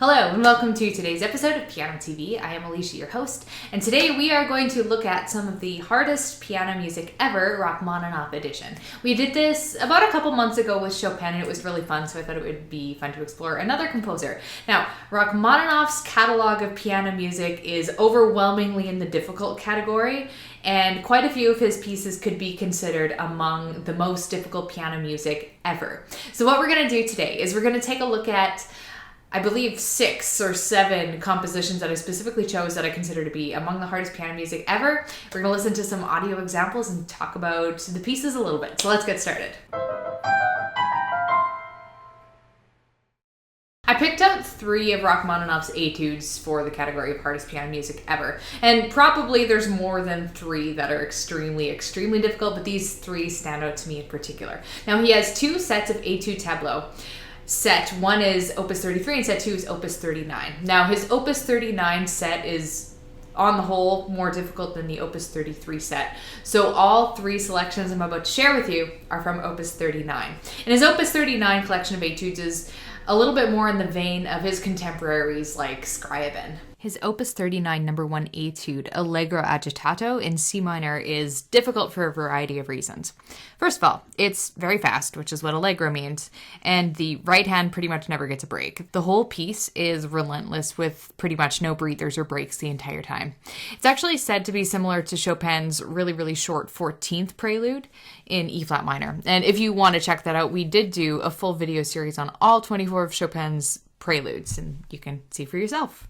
Hello and welcome to today's episode of Piano TV. I am Allysia, your host, and today we are going to look at some of the hardest piano music ever, Rachmaninoff edition. We did this about a couple months ago with Chopin and it was really fun, so I thought it would be fun to explore another composer. Now, Rachmaninoff's catalog of piano music is overwhelmingly in the difficult category, and quite a few of his pieces could be considered among the most difficult piano music ever. So what we're going to do today is we're going to take a look at I believe 6 or 7 compositions that I specifically chose that I consider to be among the hardest piano music ever. We're going to listen to some audio examples and talk about the pieces a little bit. So let's get started. I picked out 3 of Rachmaninoff's etudes for the category of hardest piano music ever. And probably there's more than 3 that are extremely difficult, but these 3 stand out to me in particular. Now he has 2 sets of etude tableaux. Set 1 is Opus 33 and set 2 is Opus 39. Now his Opus 39 set is, on the whole, more difficult than the Opus 33 set. So all 3 selections I'm about to share with you are from Opus 39. And his Opus 39 collection of etudes is a little bit more in the vein of his contemporaries like Scriabin. His Opus 39 number 1 etude, Allegro agitato in C minor, is difficult for a variety of reasons. First of all, it's very fast, which is what Allegro means, and the right hand pretty much never gets a break. The whole piece is relentless with pretty much no breathers or breaks the entire time. It's actually said to be similar to Chopin's really short 14th prelude in E flat minor. And if you want to check that out, we did do a full video series on all 24 of Chopin's preludes, and you can see for yourself.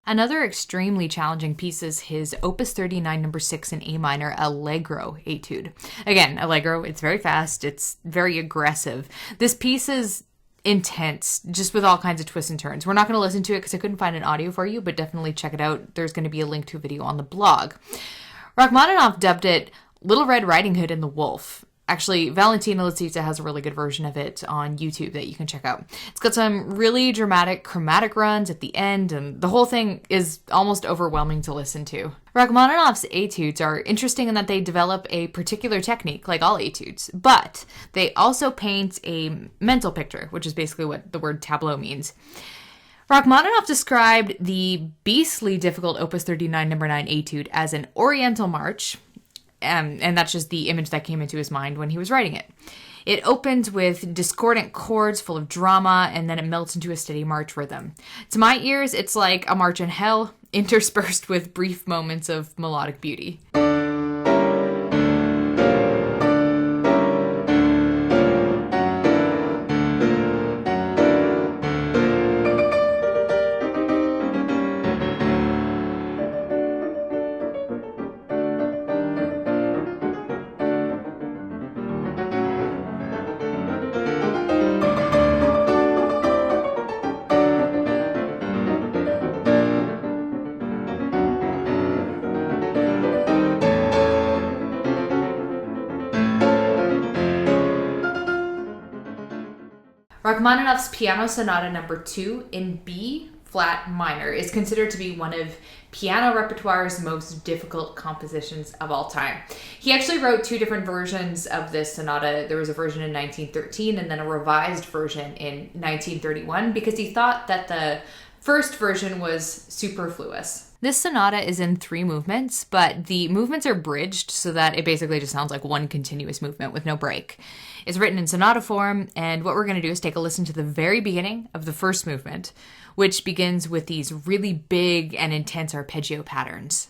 Another extremely challenging piece is his Opus 39 number 6 in A minor, Allegro etude. Again, Allegro, it's very fast, it's very aggressive. This piece is intense, just with all kinds of twists and turns. We're not going to listen to it because I couldn't find an audio for you, but definitely check it out. There's going to be a link to a video on the blog. Rachmaninoff dubbed it Little Red Riding Hood and the Wolf. Actually, Valentina Lisitsa has a really good version of it on YouTube that you can check out. It's got some really dramatic chromatic runs at the end, and the whole thing is almost overwhelming to listen to. Rachmaninoff's etudes are interesting in that they develop a particular technique, like all etudes, but they also paint a mental picture, which is basically what the word tableau means. Rachmaninoff described the beastly difficult Opus 39 number 9 etude as an Oriental march, and that's just the image that came into his mind when he was writing it. It opens with discordant chords full of drama, and then it melts into a steady march rhythm. To my ears, it's like a march in hell, interspersed with brief moments of melodic beauty. Rachmaninoff's Piano Sonata No. 2 in B flat minor is considered to be one of piano repertoire's most difficult compositions of all time. He actually wrote 2 different versions of this sonata. There was a version in 1913 and then a revised version in 1931 because he thought that the first version was superfluous. This sonata is in 3 movements, but the movements are bridged so that it basically just sounds like one continuous movement with no break. It's written in sonata form, and what we're going to do is take a listen to the very beginning of the first movement, which begins with these really big and intense arpeggio patterns.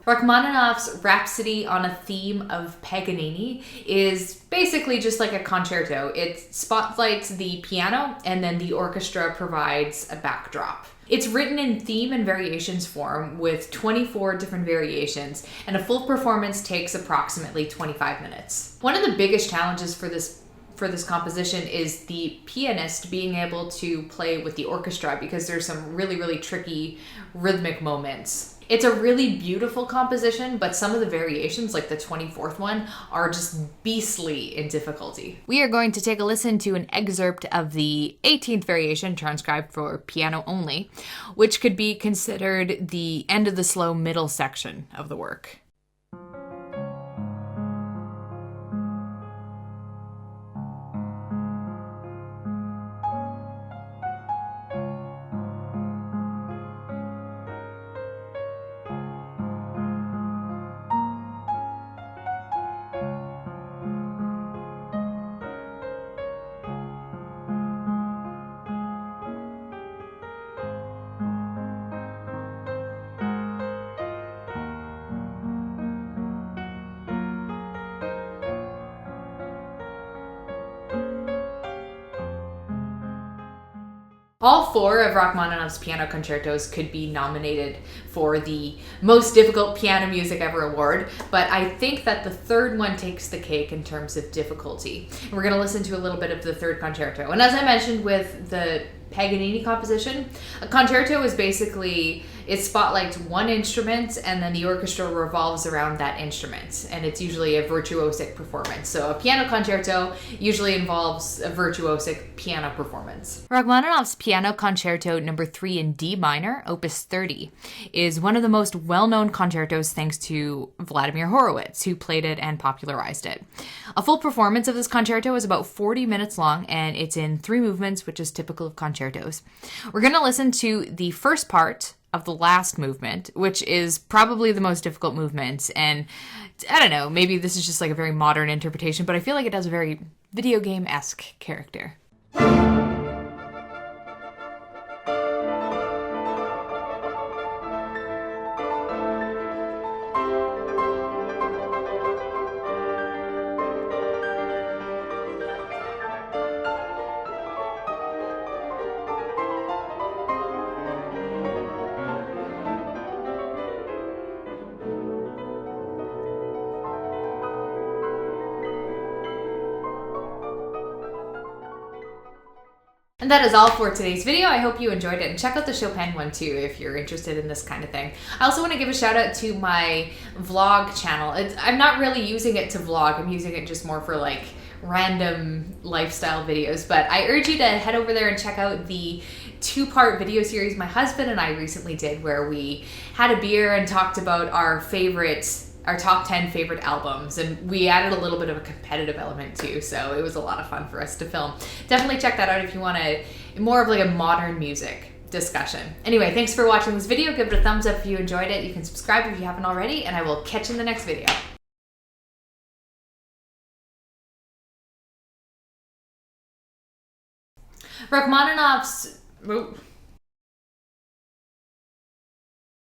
Rachmaninoff's Rhapsody on a Theme of Paganini is basically just like a concerto. It spotlights the piano and then the orchestra provides a backdrop. It's written in theme and variations form with 24 different variations, and a full performance takes approximately 25 minutes. One of the biggest challenges for this composition is the pianist being able to play with the orchestra, because there's some really tricky rhythmic moments. It's a really beautiful composition, but some of the variations, like the 24th one, are just beastly in difficulty. We are going to take a listen to an excerpt of the 18th variation, transcribed for piano only, which could be considered the end of the slow middle section of the work. All four of Rachmaninoff's piano concertos could be nominated for the most difficult piano music ever award, but I think that the third one takes the cake in terms of difficulty. And we're going to listen to a little bit of the third concerto. And as I mentioned with the Paganini composition, a concerto is basically, it spotlights one instrument and then the orchestra revolves around that instrument, and it's usually a virtuosic performance. So a piano concerto usually involves a virtuosic piano performance. Rachmaninoff's Piano Concerto No. 3 in D minor, Opus 30, is one of the most well-known concertos thanks to Vladimir Horowitz, who played it and popularized it. A full performance of this concerto is about 40 minutes long, and it's in 3 movements, which is typical of concertos. We're going to listen to the first part of the last movement, which is probably the most difficult movement, and I don't know, maybe this is just like a very modern interpretation, but I feel like it has a very video game-esque character. And that is all for today's video. I hope you enjoyed it, and check out the Chopin one too if you're interested in this kind of thing. I also want to give a shout out to my vlog channel. I'm not really using it to vlog, I'm using it just more for like random lifestyle videos, but I urge you to head over there and check out the 2-part video series my husband and I recently did, where we had a beer and talked about our top 10 favorite albums, and we added a little bit of a competitive element too, so it was a lot of fun for us to film. Definitely check that out if you want more of like a modern music discussion. Anyway, thanks for watching this video. Give it a thumbs up if you enjoyed it. You can subscribe if you haven't already, and I will catch you in the next video. Rachmaninoff's